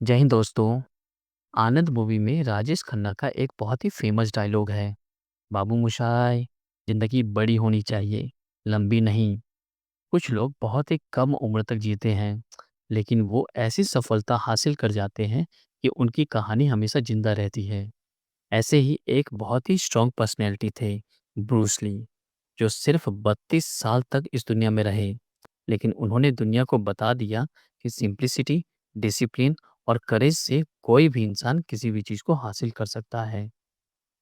जय हिंद दोस्तों। आनंद मूवी में राजेश खन्ना का एक बहुत ही फेमस डायलॉग है। बाबू मोशाय, जिंदगी बड़ी होनी चाहिए, लंबी नहीं। कुछ लोग बहुत ही कम उम्र तक जीते हैं, लेकिन वो ऐसी सफलता हासिल कर जाते हैं कि उनकी कहानी हमेशा जिंदा रहती है। ऐसे ही एक बहुत ही स्ट्रॉन्ग पर्सनैलिटी थे, ब्रूस ली, जो सिर्फ 32 साल तक इस दुनिया में रहे, लेकिन उन्होंने दुनिया को बता दिया कि सिंप्लिसिटी, डिसिप्लिन और करेज से कोई भी इंसान किसी भी चीज़ को हासिल कर सकता है।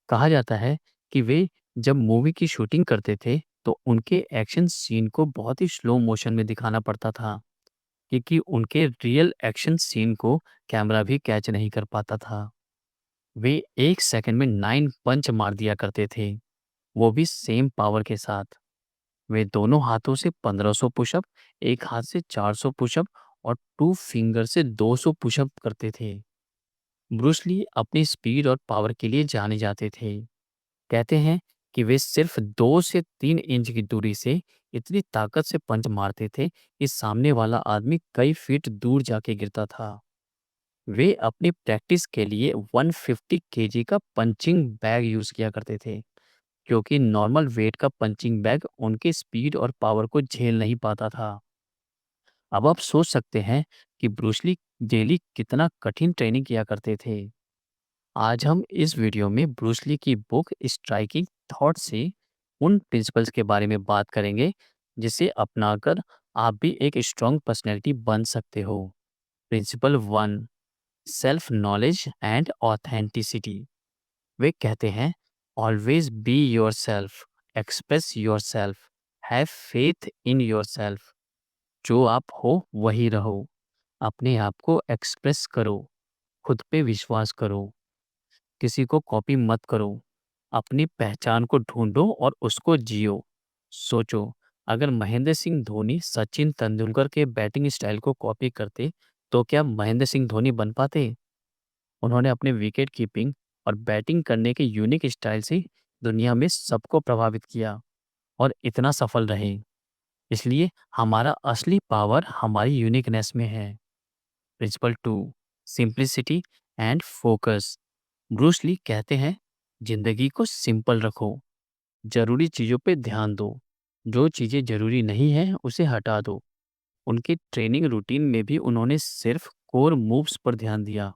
कहा जाता है कि वे जब मूवी की शूटिंग करते थे, तो उनके एक्शन सीन को बहुत ही स्लो मोशन में दिखाना पड़ता था, क्योंकि उनके रियल एक्शन सीन को कैमरा भी कैच नहीं कर पाता था। वे 1 सेकंड में 9 पंच मार दिया करते थे, वो भी सेम पावर के साथ। वे दोनों हाथों से 1500 पुशअप, एक हाथ से 400 पुशअप और 2 फिंगर से 200 पुशअप करते थे। ब्रूस ली अपनी स्पीड और पावर के लिए जाने जाते थे। कहते हैं कि वे सिर्फ 2 से 3 इंच की दूरी से इतनी ताकत से पंच मारते थे कि सामने वाला आदमी कई फीट दूर जाके गिरता था। वे अपनी प्रैक्टिस के लिए 150 केजी का पंचिंग बैग यूज किया करते थे, क्योंकि नॉर्मल वेट का पंचिंग बैग उनके स्पीड और पावर को झेल नहीं पाता था। अब आप सोच सकते हैं कि ब्रूस ली डेली कितना कठिन ट्रेनिंग किया करते थे। आज हम इस वीडियो में ब्रूस ली की बुक स्ट्राइकिंग थॉट से उन प्रिंसिपल्स के बारे में बात करेंगे, जिसे अपनाकर आप भी एक स्ट्रॉन्ग पर्सनैलिटी बन सकते हो। Principle 1, self knowledge and authenticity. वे कहते हैं, always be yourself, express yourself, have faith in yourself. जो आप हो वही रहो, अपने आप को एक्सप्रेस करो, खुद पे विश्वास करो, किसी को कॉपी मत करो, अपनी पहचान को ढूंढो और उसको जियो। सोचो, अगर महेंद्र सिंह धोनी सचिन तेंदुलकर के बैटिंग स्टाइल को कॉपी करते, तो क्या महेंद्र सिंह धोनी बन पाते? उन्होंने अपने विकेट कीपिंग और बैटिंग करने के यूनिक स्टाइल से दुनिया में सबको प्रभावित किया और इतना सफल रहे। इसलिए हमारा असली पावर हमारी यूनिकनेस में है। Principle 2, simplicity and focus. Bruce Lee कहते हैं, जिंदगी को सिंपल रखो, जरूरी चीज़ों पे ध्यान दो, जो चीज़ें जरूरी नहीं है उसे हटा दो। उनके ट्रेनिंग रूटीन में भी उन्होंने सिर्फ कोर मूव्स पर ध्यान दिया।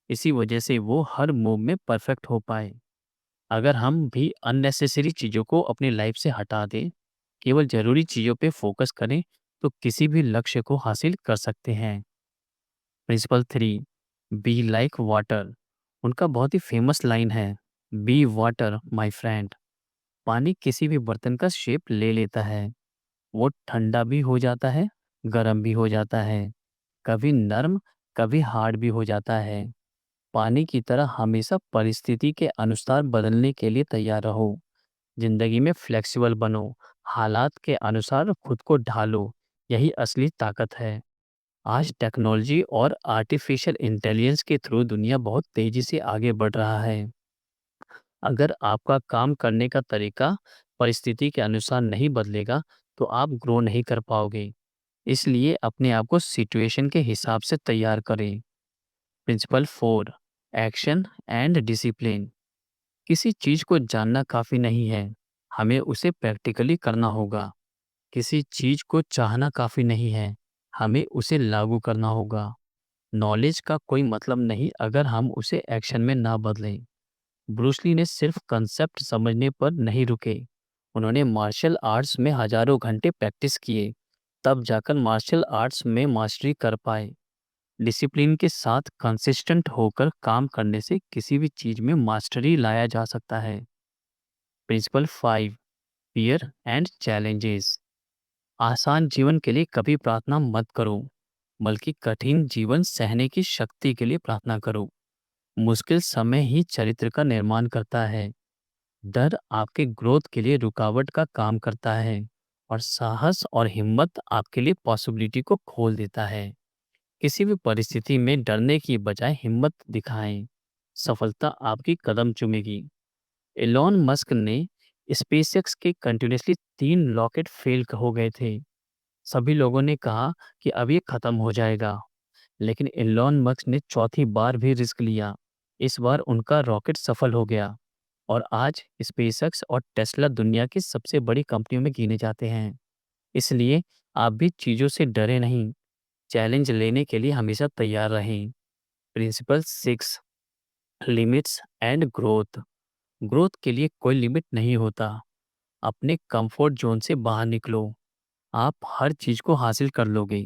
इसी वजह से वो हर मूव में परफेक्ट हो पाए। अगर हम भी अननेसेसरी चीज़ों को अपनी लाइफ से हटा दें, केवल ज़रूरी चीज़ों पे फोकस करें, तो किसी भी लक्ष्य को हासिल कर सकते हैं। Principle 3, be like water. उनका बहुत ही फेमस लाइन है, बी वाटर माय फ्रेंड। पानी किसी भी बर्तन का शेप ले लेता है। वो ठंडा भी हो जाता है, गर्म भी हो जाता है, कभी नर्म, कभी हार्ड भी हो जाता है। पानी की तरह हमेशा परिस्थिति के अनुसार बदलने के लिए तैयार रहो। जिंदगी में फ्लेक्सिबल बनो, हालात के अनुसार खुद को ढालो। यही असली ताकत है। आज टेक्नोलॉजी और आर्टिफिशियल इंटेलिजेंस के थ्रू दुनिया बहुत तेजी से आगे बढ़ रहा है। अगर आपका काम करने का तरीका परिस्थिति के अनुसार नहीं बदलेगा, तो आप ग्रो नहीं कर पाओगे। इसलिए अपने आप को सिचुएशन के हिसाब से तैयार करें। Principle 4, action and discipline. किसी चीज को जानना काफी नहीं है, हमें उसे प्रैक्टिकली करना होगा। किसी चीज को चाहना काफी नहीं है, हमें उसे लागू करना होगा। नॉलेज का कोई मतलब नहीं अगर हम उसे एक्शन में ना बदलें। ब्रूस ली ने सिर्फ कंसेप्ट समझने पर नहीं रुके, उन्होंने मार्शल आर्ट्स में हजारों घंटे प्रैक्टिस किए, तब जाकर मार्शल आर्ट्स में मास्टरी कर पाए। डिसिप्लिन के साथ कंसिस्टेंट होकर काम करने से किसी भी चीज में मास्टरी लाया जा सकता है। Principle 5, fear and challenges. आसान जीवन के लिए कभी प्रार्थना मत करो, बल्कि कठिन जीवन सहने की शक्ति के लिए प्रार्थना करो। मुश्किल समय ही चरित्र का निर्माण करता है। डर आपके ग्रोथ के लिए रुकावट का काम करता है, और साहस और हिम्मत आपके लिए पॉसिबिलिटी को खोल देता है। किसी भी परिस्थिति में डरने की बजाय हिम्मत दिखाएं, सफलता आपकी कदम चूमेगी। एलोन मस्क ने स्पेसएक्स के कंटिन्यूसली 3 रॉकेट फेल हो गए थे। सभी लोगों ने कहा कि अब ये खत्म हो जाएगा, लेकिन एलोन मस्क ने चौथी बार भी रिस्क लिया। इस बार उनका रॉकेट सफल हो गया और आज स्पेसएक्स और टेस्ला दुनिया की सबसे बड़ी कंपनियों में गिने जाते हैं। इसलिए आप भी चीज़ों से डरे नहीं, चैलेंज लेने के लिए हमेशा तैयार रहें। Principle 6, limits and growth. Growth के लिए कोई लिमिट नहीं होता। अपने कंफर्ट जोन से बाहर निकलो, आप हर चीज को हासिल कर लोगे।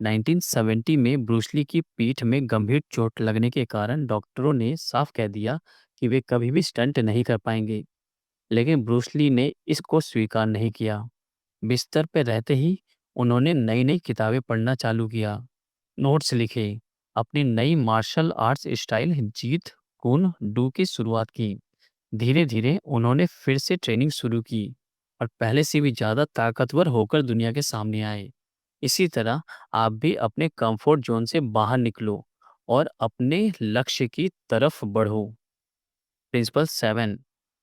1970 में ब्रूस ली की पीठ में गंभीर चोट लगने के कारण डॉक्टरों ने साफ कह दिया कि वे कभी भी स्टंट नहीं कर पाएंगे। लेकिन ब्रूस ली ने इसको स्वीकार नहीं किया। बिस्तर पे रहते ही उन्होंने नई नई किताबें पढ़ना चालू किया, नोट्स लिखे, अपनी नई martial arts style Jeet Kune Do की शुरुआत की। धीरे धीरे उन्होंने फिर से ट्रेनिंग शुरू की और पहले से भी ज़्यादा ताकतवर होकर दुनिया के सामने आए। इसी तरह आप भी अपने कंफर्ट जोन से बाहर निकलो और अपने लक्ष्य की तरफ बढ़ो। Principle 7,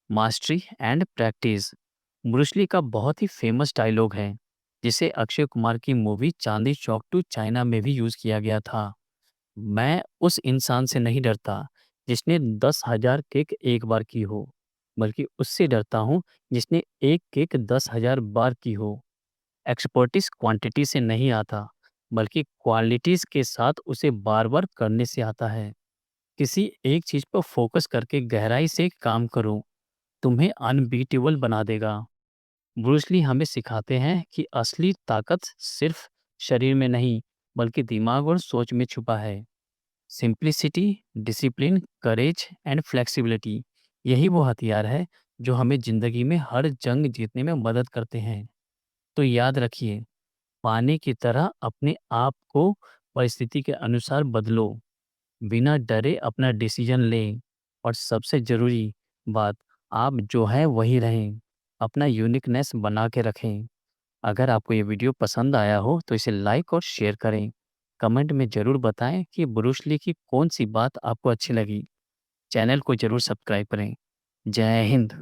mastery and practice. Bruce Lee का बहुत ही फेमस डायलॉग है, जिसे अक्षय कुमार की मूवी चांदी चौक टू चाइना में भी यूज किया गया था। मैं उस इंसान से नहीं डरता जिसने 10,000 किक एक बार की हो, बल्कि उससे डरता हूँ जिसने एक किक 10,000 बार की हो। एक्सपर्टिस क्वांटिटी से नहीं आता, बल्कि क्वालिटीज के साथ उसे बार बार करने से आता है। किसी एक चीज पर फोकस करके गहराई से काम करो, तुम्हें अनबीटेबल बना देगा। ब्रूस ली हमें सिखाते हैं कि असली ताकत सिर्फ शरीर में नहीं, बल्कि दिमाग और सोच में छुपा है। Simplicity, discipline, courage and flexibility, यही वो हथियार है जो हमें जिंदगी में हर जंग जीतने में मदद करते हैं। तो याद रखिए, पानी की तरह अपने आप को परिस्थिति के अनुसार बदलो, बिना डरे अपना डिसीजन लें और सबसे ज़रूरी बात, आप जो हैं वही रहें, अपना यूनिकनेस बना के रखें। अगर आपको ये वीडियो पसंद आया हो तो इसे लाइक और शेयर करें। कमेंट में ज़रूर बताएं कि ब्रूस ली की कौन सी बात आपको अच्छी लगी। चैनल को ज़रूर सब्सक्राइब करें। जय हिंद।